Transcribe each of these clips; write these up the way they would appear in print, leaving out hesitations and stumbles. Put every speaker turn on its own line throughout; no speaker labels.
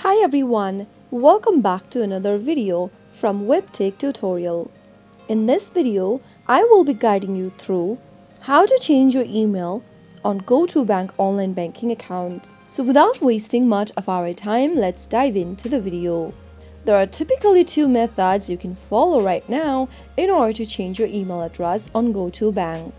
Hi everyone, welcome back to another video from Webtech Tutorial. In this video, I will be guiding you through how to change your email on GO2Bank online banking account. So without wasting much of our time, let's dive into the video. There are typically two methods you can follow right now in order to change your email address on GO2Bank.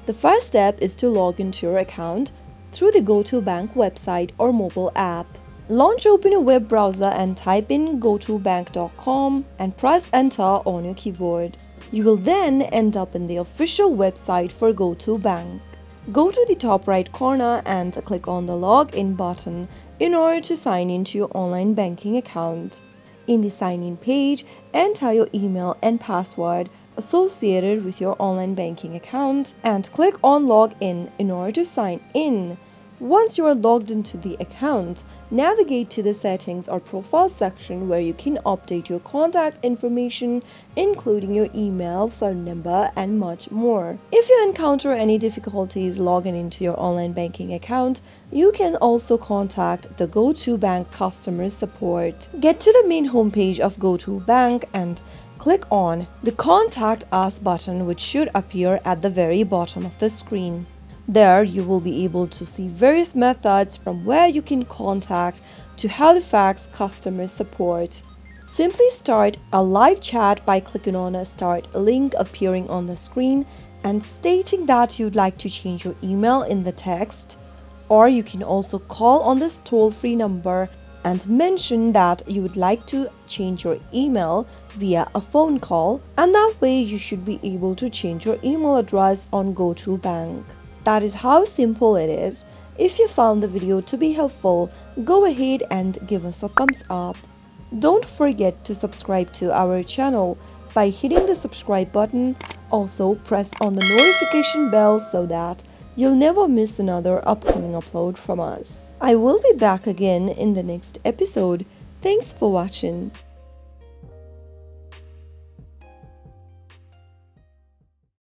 The first step is to log into your account through the GO2Bank website or mobile app. Launch open a web browser and type in go2bank.com and press enter on your keyboard. You will then end up in the official website for GO2Bank. Go to the top right corner and click on the login button in order to sign into your online banking account. In the sign in page, enter your email and password associated with your online banking account and click on login in order to sign in. Once you are logged into the account, navigate to the settings or profile section where you can update your contact information, including your email, phone number, and much more. If you encounter any difficulties logging into your online banking account, you can also contact the GO2Bank customer support. Get to the main homepage of GO2Bank and click on the Contact Us button, which should appear at the very bottom of the screen. There you will be able to see various methods from where you can contact to Halifax customer support. Simply start a live chat by clicking on a start link appearing on the screen and stating that you'd like to change your email in the text, or you can also call on this toll-free number and mention that you would like to change your email via a phone call, and that way you should be able to change your email address on GO2Bank. That is how simple it is. If you found the video to be helpful, go ahead and give us a thumbs up. Don't forget to subscribe to our channel by hitting the subscribe button. Also, press on the notification bell so that you'll never miss another upcoming upload from us. I will be back again in the next episode. Thanks for watching.